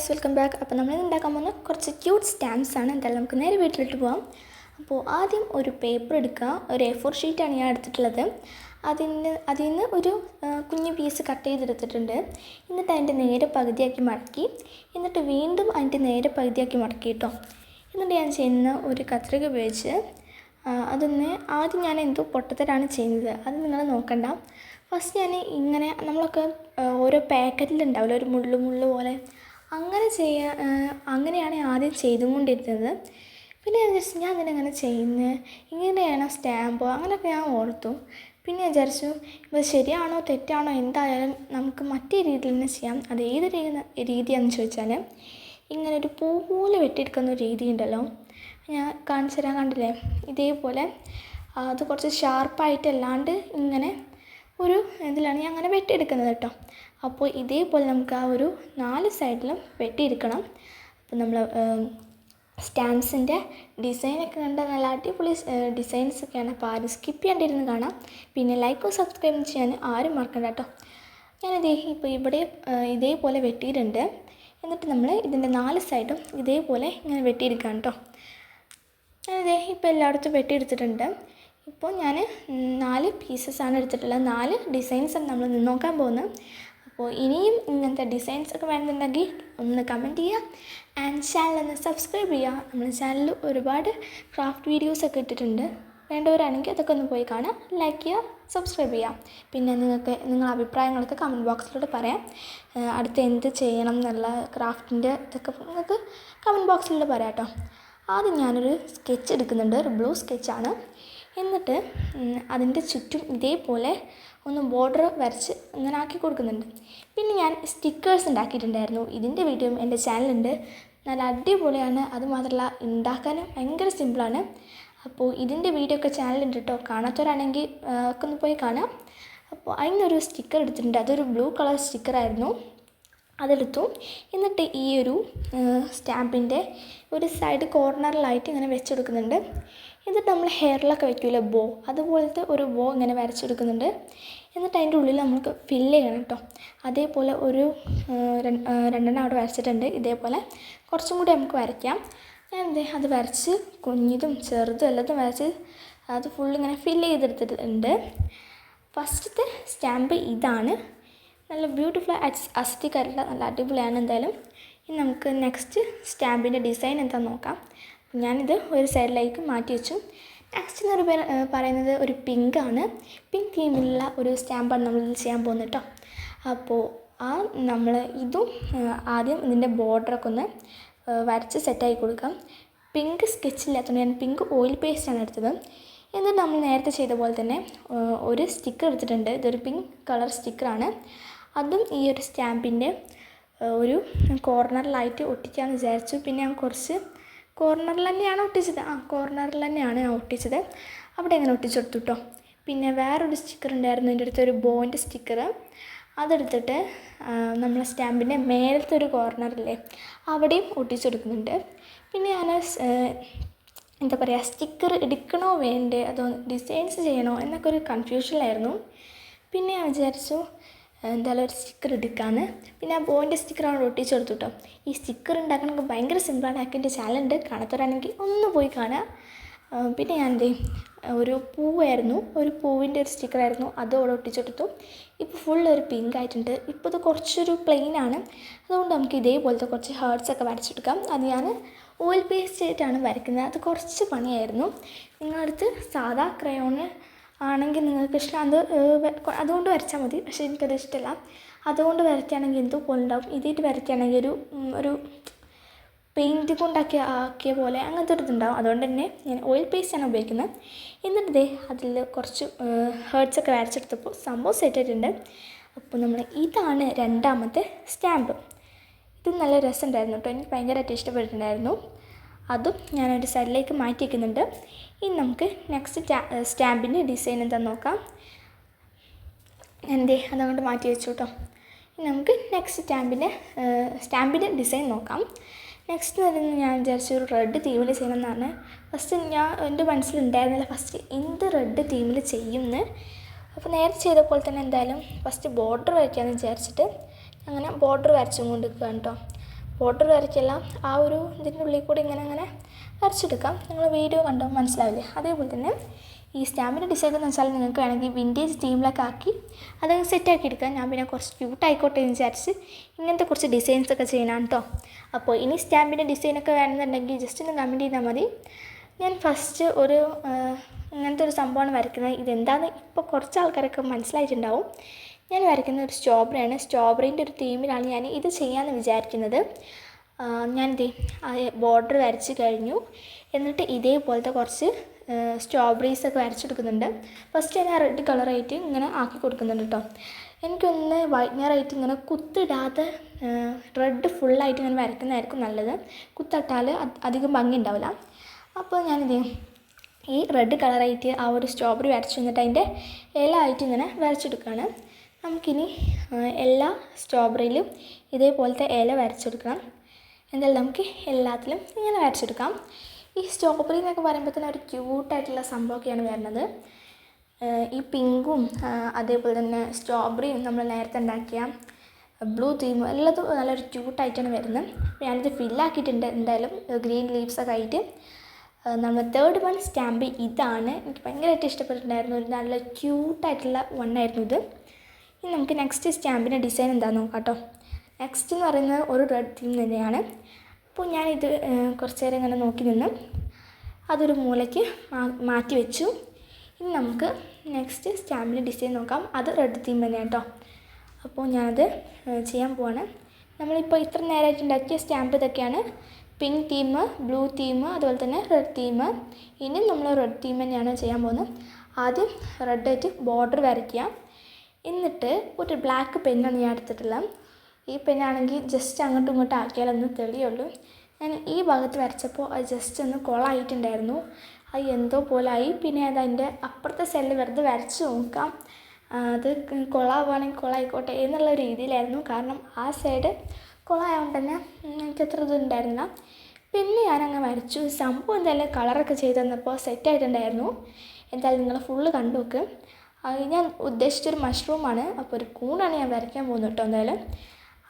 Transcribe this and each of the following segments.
Guys, welcome back. അപ്പോൾ നമ്മൾ ഉണ്ടാക്കാൻ പോകുന്ന കുറച്ച് ക്യൂട്ട് സ്റ്റാമ്പ്സ് ആണ്. എന്തായാലും നമുക്ക് നേരെ വീട്ടിലിട്ട് പോകാം. അപ്പോൾ ആദ്യം ഒരു പേപ്പർ എടുക്കുക. ഒരു A4 ഷീറ്റാണ് ഞാൻ എടുത്തിട്ടുള്ളത്. അതിൽ നിന്ന് ഒരു കുഞ്ഞു പീസ് കട്ട് ചെയ്തെടുത്തിട്ടുണ്ട്. എന്നിട്ട് അതിൻ്റെ നേരെ പകുതിയാക്കി മടക്കി, എന്നിട്ട് വീണ്ടും അതിൻ്റെ നേരെ പകുതിയാക്കി മടക്കി കേട്ടോ. എന്നിട്ട് ഞാൻ ചെയ്യുന്ന ഒരു കത്രിക ഉപയോഗിച്ച് അതൊന്ന് ആദ്യം ഞാൻ എന്തോ പൊട്ടത്തരാണ് ചെയ്യുന്നത്, അത് നിങ്ങൾ നോക്കണ്ട. ഫസ്റ്റ് ഞാൻ ഇങ്ങനെ നമ്മളൊക്കെ ഓരോ പാക്കറ്റിലുണ്ടാവില്ല ഒരു മുള്ളു പോലെ, അങ്ങനെയാണ് ആദ്യം ചെയ്തുകൊണ്ടിരുന്നത്. പിന്നെ ഞാൻ അതിനെങ്ങനെ ചെയ്യുന്നത്, ഇങ്ങനെയാണോ സ്റ്റാമ്പോ, അങ്ങനെയൊക്കെ ഞാൻ ഓർത്തു. പിന്നെ ഞാൻ വിചാരിച്ചു ഇത് ശരിയാണോ തെറ്റാണോ, എന്തായാലും നമുക്ക് മറ്റേ രീതിയിൽ തന്നെ ചെയ്യാം. അത് ഏത് രീതിയാണെന്ന് ചോദിച്ചാൽ, ഇങ്ങനെ ഒരു പൂ പോലെ വെട്ടിയെടുക്കുന്ന ഒരു രീതി ഉണ്ടല്ലോ, ഞാൻ കാണിച്ചു തരാൻ. കണ്ടില്ലേ, ഇതേപോലെ അത് കുറച്ച് ഷാർപ്പായിട്ടല്ലാണ്ട് ഇങ്ങനെ ഒരു ഇതിലാണ് ഞാൻ അങ്ങനെ വെട്ടിയെടുക്കുന്നത് കേട്ടോ. അപ്പോൾ ഇതേപോലെ നമുക്ക് ആ ഒരു 4 സൈഡിലും വെട്ടിയെടുക്കണം. അപ്പോൾ നമ്മൾ സ്റ്റാമ്പ്സിൻ്റെ ഡിസൈനൊക്കെ കണ്ട നല്ല അടിപൊളി ഡിസൈൻസൊക്കെയാണ്. അപ്പോൾ ആരും സ്കിപ്പ് ചെയ്യാണ്ടിരുന്ന് കാണാം. പിന്നെ ലൈക്കോ സബ്സ്ക്രൈബ് ചെയ്യാൻ ആരും മറക്കണ്ട കേട്ടോ. ഇപ്പോൾ ഇവിടെ ഇതേപോലെ വെട്ടിയിട്ടുണ്ട്. എന്നിട്ട് നമ്മൾ ഇതിൻ്റെ 4 സൈഡും ഇതേപോലെ ഇങ്ങനെ വെട്ടിയെടുക്കാം കേട്ടോ. ഇപ്പോൾ എല്ലായിടത്തും വെട്ടിയെടുത്തിട്ടുണ്ട്. ഇപ്പോൾ ഞാൻ 4 പീസസാണ് എടുത്തിട്ടുള്ളത്. 4 ഡിസൈൻസാണ് നമ്മൾ നോക്കാൻ പോകുന്നത്. അപ്പോൾ ഇനിയും ഇങ്ങനത്തെ ഡിസൈൻസൊക്കെ വേണമെന്നുണ്ടെങ്കിൽ ഒന്ന് കമൻറ്റ് ചെയ്യുക, ആൻഡ് ചാനലൊന്ന് സബ്സ്ക്രൈബ് ചെയ്യുക. നമ്മുടെ ചാനലിൽ ഒരുപാട് ക്രാഫ്റ്റ് വീഡിയോസൊക്കെ ഇട്ടിട്ടുണ്ട്. വേണ്ടവരാണെങ്കിൽ അതൊക്കെ ഒന്ന് പോയി കാണാം, ലൈക്ക് ചെയ്യുക, സബ്സ്ക്രൈബ് ചെയ്യുക. പിന്നെ നിങ്ങളുടെ അഭിപ്രായങ്ങളൊക്കെ കമൻറ്റ് ബോക്സിലൂടെ പറയാം. അടുത്ത് എന്ത് ചെയ്യണം എന്നുള്ള ക്രാഫ്റ്റിൻ്റെ ഇതൊക്കെ നിങ്ങൾക്ക് കമൻറ്റ് ബോക്സിലൂടെ പറയാം കേട്ടോ. ആദ്യം ഞാനൊരു സ്കെച്ച് എടുക്കുന്നുണ്ട്, ഒരു ബ്ലൂ സ്കെച്ചാണ്. എന്നിട്ട് അതിൻ്റെ ചുറ്റും ഇതേപോലെ ഒന്ന് ബോർഡർ വരച്ച് ഇങ്ങനെ ആക്കി കൊടുക്കുന്നുണ്ട്. പിന്നെ ഞാൻ സ്റ്റിക്കേഴ്സ് ഉണ്ടാക്കിയിട്ടുണ്ടായിരുന്നു. ഇതിൻ്റെ വീഡിയോയും എൻ്റെ ചാനലുണ്ട്, നല്ല അടിപൊളിയാണ്. അതുമാത്രമല്ല ഉണ്ടാക്കാനും ഭയങ്കര സിമ്പിളാണ്. അപ്പോൾ ഇതിൻ്റെ വീഡിയോ ഒക്കെ ചാനലുണ്ട് കേട്ടോ, കാണാത്തവരാണെങ്കിൽ ഒക്കെ ഒന്ന് പോയി കാണാം. അപ്പോൾ അതിനൊരു സ്റ്റിക്കർ എടുത്തിട്ടുണ്ട്, അതൊരു ബ്ലൂ കളർ സ്റ്റിക്കറായിരുന്നു, അതെടുത്തു. എന്നിട്ട് ഈ ഒരു സ്റ്റാമ്പിൻ്റെ ഒരു സൈഡ് കോർണറിലായിട്ട് ഇങ്ങനെ വെച്ചെടുക്കുന്നുണ്ട്. എന്നിട്ട് നമ്മൾ ഹെയറിലൊക്കെ വയ്ക്കില്ല ബോ, അതുപോലത്തെ ഒരു ബോ ഇങ്ങനെ വരച്ചെടുക്കുന്നുണ്ട്. എന്നിട്ട് അതിൻ്റെ ഉള്ളിൽ നമുക്ക് ഫില്ല് ചെയ്യണം കേട്ടോ. അതേപോലെ ഒരു 2 അവിടെ വരച്ചിട്ടുണ്ട്. ഇതേപോലെ കുറച്ചും കൂടി നമുക്ക് വരയ്ക്കാം. ഞാൻ അത് വരച്ച് കുഞ്ഞിതും ചെറുതും എല്ലാതും വരച്ച് അത് ഫുള്ളിങ്ങനെ ഫില്ല് ചെയ്തെടുത്തിട്ടുണ്ട്. ഫസ്റ്റത്തെ സ്റ്റാമ്പ് ഇതാണ്, നല്ല ബ്യൂട്ടിഫുൾ അസ്റ്റിക് ആയിട്ടുള്ള നല്ല അടിപൊളിയാണ്. എന്തായാലും ഇനി നമുക്ക് നെക്സ്റ്റ് സ്റ്റാമ്പിൻ്റെ ഡിസൈൻ എന്താണെന്ന് നോക്കാം. ഞാനിത് ഒരു സൈഡിലേക്ക് മാറ്റി വെച്ചു. നെക്സ്റ്റ് എന്ന് പറയുന്നത് ഒരു പിങ്കാണ്. പിങ്ക് തീമിലുള്ള ഒരു സ്റ്റാമ്പാണ് നമ്മളിത് ചെയ്യാൻ പോകുന്നത് കേട്ടോ. അപ്പോൾ നമ്മൾ ഇതും ആദ്യം ഇതിൻ്റെ ബോർഡറൊക്കെ ഒന്ന് വരച്ച് സെറ്റാക്കി കൊടുക്കാം. പിങ്ക് സ്കെച്ചില്ലാത്തതുകൊണ്ട് ഞാൻ പിങ്ക് ഓയിൽ പേസ്റ്റാണ് എടുത്തത്. എന്നിട്ട് നമ്മൾ നേരത്തെ ചെയ്ത പോലെ തന്നെ ഒരു സ്റ്റിക്കർ എടുത്തിട്ടുണ്ട്. ഇതൊരു പിങ്ക് കളർ സ്റ്റിക്കറാണ്. അതും ഈ ഒരു സ്റ്റാമ്പിൻ്റെ ഒരു കോർണറിലായിട്ട് ഒട്ടിക്കാമെന്ന് വിചാരിച്ചു. പിന്നെ ഞാൻ കുറച്ച് കോർണറിൽ തന്നെയാണ് ഒട്ടിച്ചത്. കോർണറിൽ തന്നെയാണ് ഞാൻ ഒട്ടിച്ചത്. അവിടെ അങ്ങനെ ഒട്ടിച്ചെടുത്തു കേട്ടോ. പിന്നെ വേറൊരു സ്റ്റിക്കർ ഉണ്ടായിരുന്നു എൻ്റെ അടുത്ത്, ഒരു ബോയിൻ്റെ സ്റ്റിക്കർ. അതെടുത്തിട്ട് നമ്മളെ സ്റ്റാമ്പിൻ്റെ മേലത്തെ ഒരു കോർണറില്ലേ, അവിടെയും ഒട്ടിച്ചെടുക്കുന്നുണ്ട്. പിന്നെ ഞാൻ എന്താ പറയുക, സ്റ്റിക്കർ എടുക്കണോ വേണ്ടേ, അതോ ഡിസൈൻസ് ചെയ്യണോ എന്നൊക്കെ ഒരു കൺഫ്യൂഷനിലായിരുന്നു. പിന്നെ ഞാൻ വിചാരിച്ചു എന്തായാലും ഒരു സ്റ്റിക്കർ എടുക്കാമെന്ന്. പിന്നെ ആ ബോയിൻ്റെ സ്റ്റിക്കർ അവിടെ ഒട്ടിച്ചു കൊടുത്തു കേട്ടോ. ഈ സ്റ്റിക്കർ ഉണ്ടാക്കണമെങ്കിൽ ഭയങ്കര സിമ്പിളാണ്. എൻ്റെ ചാനലുണ്ട്, കാണാത്തവരാണെങ്കിൽ ഒന്ന് പോയി കാണാം. പിന്നെ ഞാൻ ഒരു പൂവായിരുന്നു, ഒരു പൂവിൻ്റെ ഒരു സ്റ്റിക്കറായിരുന്നു, അതും അവിടെ ഒട്ടിച്ചെടുത്തു. ഇപ്പോൾ ഫുൾ ഒരു പിങ്ക് ആയിട്ടുണ്ട്. ഇപ്പോൾ ഇത് കുറച്ചൊരു പ്ലെയിനാണ്, അതുകൊണ്ട് നമുക്ക് ഇതേപോലത്തെ കുറച്ച് ഹേർട്സൊക്കെ വരച്ചെടുക്കാം. അത് ഞാൻ ഓയിൽ പേസ്റ്റ് ആയിട്ടാണ് വരയ്ക്കുന്നത്. അത് കുറച്ച് പണിയായിരുന്നു. നിങ്ങളടുത്ത് സാധാ ക്രയോണ് ആണെങ്കിൽ നിങ്ങൾക്ക് ഇഷ്ടം അതുകൊണ്ട് വരച്ചാൽ മതി. പക്ഷേ എനിക്കത് ഇഷ്ടമല്ല. അതുകൊണ്ട് വരയ്ക്കുകയാണെങ്കിൽ എന്തോ പോലെ ഉണ്ടാവും. ഇതിട്ട് വരയ്ക്കുകയാണെങ്കിൽ ഒരു പെയിൻറ്റ് ആക്കിയ പോലെ അങ്ങനത്തെ ഒരു ഇതുണ്ടാവും. അതുകൊണ്ട് തന്നെ ഞാൻ ഓയിൽ പേസ്റ്റാണ് ഉപയോഗിക്കുന്നത്. എന്നിട്ട് അതിൽ കുറച്ച് ഹേർട്സൊക്കെ വരച്ചെടുത്തപ്പോൾ സംഭവം സെറ്റായിട്ടുണ്ട്. അപ്പോൾ ഇതാണ് 2ാമത്തെ സ്റ്റാമ്പ്. ഇത് നല്ല രസമുണ്ടായിരുന്നു കേട്ടോ, എനിക്ക് ഭയങ്കരമായിട്ട് ഇഷ്ടപ്പെട്ടിട്ടുണ്ടായിരുന്നു. അതും ഞാനൊരു സൈഡിലേക്ക് മാറ്റി വയ്ക്കുന്നുണ്ട്. ഇനി നമുക്ക് നെക്സ്റ്റ് സ്റ്റാമ്പിൻ്റെ ഡിസൈൻ എന്താണെന്ന് നോക്കാം. അതുകൊണ്ട് മാറ്റി വെച്ചു കേട്ടോ. ഇനി നമുക്ക് നെക്സ്റ്റ് സ്റ്റാമ്പിൻ്റെ ഡിസൈൻ നോക്കാം. നെക്സ്റ്റ് വരുന്നത് ഞാൻ വിചാരിച്ചു ഒരു റെഡ് തീമിൽ ചെയ്യണമെന്നാണ്. ഫസ്റ്റ് എൻ്റെ മനസ്സിലുണ്ടായിരുന്നില്ല ഫസ്റ്റ് എന്ത് റെഡ് തീമിൽ ചെയ്യുമെന്ന്. അപ്പോൾ നേരത്തെ ചെയ്ത പോലെ തന്നെ എന്തായാലും ഫസ്റ്റ് ബോർഡർ വരയ്ക്കാമെന്ന് വിചാരിച്ചിട്ട് അങ്ങനെ ബോർഡർ വരച്ചും കൊണ്ടിരിക്കുകയാണ് കേട്ടോ. ബോർഡർ വരയ്ക്കെല്ലാം ആ ഒരു ഇതിൻ്റെ ഉള്ളിൽ കൂടി ഇങ്ങനെ വരച്ചെടുക്കാം. നിങ്ങൾ വീഡിയോ കണ്ടോ മനസ്സിലാവില്ലേ? അതേപോലെ തന്നെ ഈ സ്റ്റാമ്പിൻ്റെ ഡിസൈൻ എന്ന് വെച്ചാൽ നിങ്ങൾക്ക് വേണമെങ്കിൽ വിൻറ്റേജ് തീമിലൊക്കെ ആക്കി അതങ്ങ് സെറ്റാക്കി എടുക്കാം. ഞാൻ പിന്നെ കുറച്ച് ക്യൂട്ട് ആയിക്കോട്ടെ എന്ന് വിചാരിച്ച് ഇങ്ങനത്തെ കുറച്ച് ഡിസൈൻസൊക്കെ ചെയ്യണം കേട്ടോ. അപ്പോൾ ഇനി സ്റ്റാമ്പിൻ്റെ ഡിസൈനൊക്കെ വേണമെന്നുണ്ടെങ്കിൽ ജസ്റ്റ് ഒന്ന് കമൻറ്റ് ചെയ്താൽ മതി. ഞാൻ ഫസ്റ്റ് ഒരു ഇങ്ങനത്തെ ഒരു സംഭവമാണ് വരയ്ക്കുന്നത്. ഇതെന്താണെന്ന് ഇപ്പോൾ കുറച്ച് ആൾക്കാരൊക്കെ മനസ്സിലായിട്ടുണ്ടാവും. ഞാൻ വരയ്ക്കുന്ന ഒരു സ്ട്രോബെറിയാണ്. സ്ട്രോബെറീൻ്റെ ഒരു തീമിലാണ് ഞാൻ ഇത് ചെയ്യാമെന്ന് വിചാരിക്കുന്നത്. ഞാനിത് ബോർഡർ വരച്ച് കഴിഞ്ഞു. എന്നിട്ട് ഇതേപോലത്തെ കുറച്ച് സ്ട്രോബെറീസൊക്കെ വരച്ചെടുക്കുന്നുണ്ട്. ഫസ്റ്റ് ഞാൻ റെഡ് കളറായിട്ട് ഇങ്ങനെ ആക്കി കൊടുക്കുന്നുണ്ട് കേട്ടോ. എനിക്കൊന്ന് വൈറ്റ്നറായിട്ട് ഇങ്ങനെ കുത്തിടാതെ റെഡ് ഫുള്ളായിട്ട് ഇങ്ങനെ വരയ്ക്കുന്നതായിരിക്കും നല്ലത്. കുത്തിട്ടാൽ അധികം ഭംഗി ഉണ്ടാവില്ല. അപ്പോൾ ഞാനിത് ഈ റെഡ് കളറായിട്ട് ആ ഒരു സ്ട്രോബെറി വരച്ചു എന്നിട്ട് അതിൻ്റെ ഇല ആയിട്ട് ഇങ്ങനെ വരച്ചെടുക്കുകയാണ്. നമുക്കിനി എല്ലാ സ്ട്രോബെറിയിലും ഇതേപോലത്തെ ഇല വരച്ചെടുക്കണം. എന്തായാലും നമുക്ക് എല്ലാത്തിലും ഇങ്ങനെ വരച്ചെടുക്കാം. ഈ സ്ട്രോബെറി എന്നൊക്കെ പറയുമ്പോൾ തന്നെ ഒരു ക്യൂട്ടായിട്ടുള്ള സംഭവമൊക്കെയാണ് വരുന്നത്. ഈ പിങ്കും അതേപോലെ തന്നെ സ്ട്രോബെറിയും നമ്മൾ നേരത്തെ ഉണ്ടാക്കിയ ബ്ലൂ തീമും എല്ലാതും നല്ലൊരു ക്യൂട്ടായിട്ടാണ് വരുന്നത്. ഞാനിത് ഫില്ലാക്കിയിട്ടുണ്ട്. എന്തായാലും ഗ്രീൻ ലീവ്സൊക്കെ ആയിട്ട് നമ്മൾ 3rd വൺ സ്റ്റാമ്പ് ഇതാണ്. എനിക്ക് ഭയങ്കരമായിട്ട് ഇഷ്ടപ്പെട്ടിട്ടുണ്ടായിരുന്നു. ഒരു നല്ല ക്യൂട്ടായിട്ടുള്ള വണ്ണായിരുന്നു ഇത്. ഇനി നമുക്ക് നെക്സ്റ്റ് സ്റ്റാമ്പിൻ്റെ ഡിസൈൻ എന്താണെന്ന് നോക്കാം കേട്ടോ. നെക്സ്റ്റ് എന്ന് പറയുന്നത് ഒരു റെഡ് തീം തന്നെയാണ്. അപ്പോൾ ഞാനിത് കുറച്ച് നേരം ഇങ്ങനെ നോക്കി നിന്ന് അതൊരു മൂലയ്ക്ക് മാറ്റി വെച്ചു. ഇനി നമുക്ക് നെക്സ്റ്റ് സ്റ്റാമ്പിൻ്റെ ഡിസൈൻ നോക്കാം. അത് റെഡ് തീം തന്നെയാണ് കേട്ടോ. അപ്പോൾ ഞാനത് ചെയ്യാൻ പോവാണ്. നമ്മളിപ്പോൾ ഇത്ര നേരമായിട്ട് ഉണ്ടാക്കിയ സ്റ്റാമ്പ് ഇതൊക്കെയാണ്. പിങ്ക് തീം, ബ്ലൂ തീം, അതുപോലെ തന്നെ റെഡ് തീം. ഇനി നമ്മൾ റെഡ് തീം തന്നെയാണ് ചെയ്യാൻ പോകുന്നത്. ആദ്യം റെഡായിട്ട് ബോർഡർ വരയ്ക്കുക. എന്നിട്ട് ഒരു ബ്ലാക്ക് പെന്നാണ് ഞാൻ എടുത്തിട്ടുള്ളത്. ഈ പെന്നാണെങ്കിൽ ജസ്റ്റ് അങ്ങോട്ടും ഇങ്ങോട്ടും ആക്കിയാലൊന്ന് തെളിയുള്ളൂ. ഞാൻ ഈ ഭാഗത്ത് വരച്ചപ്പോൾ അത് ജസ്റ്റ് ഒന്ന് കൊളായിട്ടുണ്ടായിരുന്നു. അത് എന്തോ പോലായി. പിന്നെ അതിൻ്റെ അപ്പുറത്തെ സെല്ല് വെറുതെ വരച്ച് നോക്കാം, അത് കൊളാവുകയാണെങ്കിൽ കൊളായിക്കോട്ടെ എന്നുള്ള രീതിയിലായിരുന്നു. കാരണം ആ സൈഡ് കൊളായതുകൊണ്ട് തന്നെ എനിക്കത്ര ഇതുണ്ടായിരുന്നില്ല. പിന്നെ ഞാനങ്ങ് വരച്ചു. സംഭവം എന്തായാലും കളറൊക്കെ ചെയ്ത് തന്നപ്പോൾ സെറ്റായിട്ടുണ്ടായിരുന്നു. എന്തായാലും നിങ്ങൾ ഫുള്ള് കണ്ടു നോക്ക്. ഞാൻ ഉദ്ദേശിച്ചൊരു മഷ്റൂമാണ്. അപ്പോൾ ഒരു കൂണാണ് ഞാൻ വരയ്ക്കാൻ പോകുന്നത് കേട്ടോ. എന്തായാലും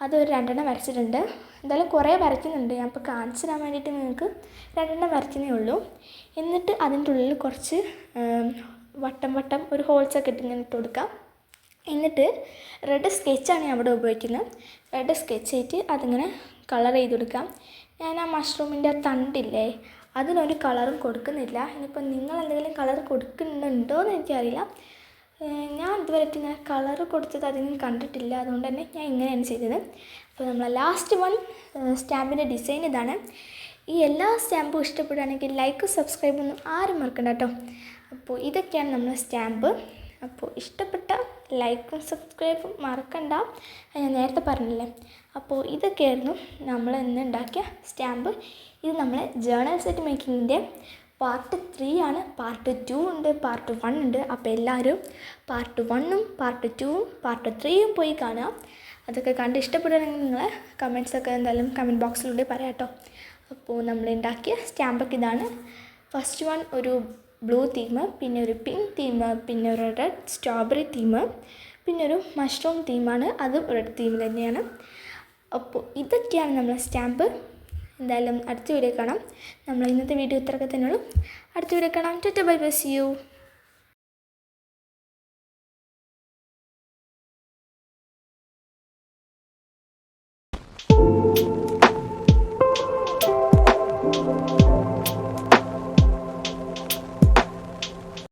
അതൊരു 2 വരച്ചിട്ടുണ്ട്. എന്തായാലും കുറേ വരയ്ക്കുന്നുണ്ട്. ഞാൻ ഇപ്പോൾ കാണിച്ചു തരാൻ വേണ്ടിയിട്ട് നിങ്ങൾക്ക് 2 വരയ്ക്കുന്നേ ഉള്ളൂ. എന്നിട്ട് അതിൻ്റെ ഉള്ളിൽ കുറച്ച് വട്ടം ഒരു ഹോൾസൊക്കെ ഇങ്ങനെ ഇട്ട് കൊടുക്കാം. എന്നിട്ട് റെഡ് സ്കെച്ചാണ് ഞാൻ അവിടെ ഉപയോഗിക്കുന്നത്. റെഡ് സ്കെച്ചായിട്ട് അതിങ്ങനെ കളർ ചെയ്ത് കൊടുക്കാം. ഞാൻ ആ മഷ്റൂമിൻ്റെ തണ്ടില്ലേ അതിനൊരു കളറും കൊടുക്കുന്നില്ല. ഇനിയിപ്പോൾ നിങ്ങൾ എന്തെങ്കിലും കളർ കൊടുക്കുന്നുണ്ടോ എന്ന് എനിക്കറിയില്ല. ഞാൻ ഇതുവരെ ഇങ്ങനെ കളർ കൊടുത്തത് അധികം കണ്ടിട്ടില്ല. അതുകൊണ്ട് തന്നെ ഞാൻ ഇങ്ങനെയാണ് ചെയ്തത്. അപ്പോൾ നമ്മൾ ലാസ്റ്റ് വൺ സ്റ്റാമ്പിൻ്റെ ഡിസൈൻ ഇതാണ്. ഈ എല്ലാ സ്റ്റാമ്പും ഇഷ്ടപ്പെടുകയാണെങ്കിൽ ലൈക്ക് സബ്സ്ക്രൈബ് ഒന്നും ആരും മറക്കണ്ട കേട്ടോ. അപ്പോൾ ഇതൊക്കെയാണ് നമ്മുടെ സ്റ്റാമ്പ്. അപ്പോൾ ഇഷ്ടപ്പെട്ട ലൈക്കും സബ്സ്ക്രൈബും മറക്കണ്ട, ഞാൻ നേരത്തെ പറഞ്ഞില്ലേ. അപ്പോൾ ഇതൊക്കെയായിരുന്നു നമ്മൾ ഇന്ന് ഉണ്ടാക്കിയ സ്റ്റാമ്പ്. ഇത് നമ്മളെ ജേണൽ സെറ്റ് മേക്കിങ്ങിൻ്റെ പാർട്ട് 3 ആണ്. പാർട്ട് 2 ഉണ്ട്, പാർട്ട് 1 ഉണ്ട്. അപ്പോൾ എല്ലാവരും പാർട്ട് 1ഉം പാർട്ട് 2ഉം പാർട്ട് 3ഉം പോയി കാണുക. അതൊക്കെ കണ്ട് ഇഷ്ടപ്പെടുകയാണെങ്കിൽ നിങ്ങൾ കമൻറ്റ്സൊക്കെ എന്തായാലും കമൻറ്റ് ബോക്സിലൂടെ പറയാം കേട്ടോ. അപ്പോൾ നമ്മൾ ഉണ്ടാക്കിയ സ്റ്റാമ്പൊക്കെ ഇതാണ്. ഫസ്റ്റ് വൺ ഒരു ബ്ലൂ തീം, പിന്നെ ഒരു പിങ്ക് തീം, പിന്നെ ഒരു റെഡ് സ്ട്രോബെറി തീം, പിന്നെ ഒരു മഷ്റൂം തീമാണ്. അതും റെഡ് തീം തന്നെയാണ്. അപ്പോൾ ഇതൊക്കെയാണ് നമ്മളെ സ്റ്റാമ്പ്. എന്തായാലും അടുത്ത വീഡിയോ കാണാം. നമ്മൾ ഇന്നത്തെ വീഡിയോ ഇത്രയൊക്കെ തന്നെയുള്ളൂ. അടുത്ത വീഡിയോ കാണാം. Tata bye bye, see U.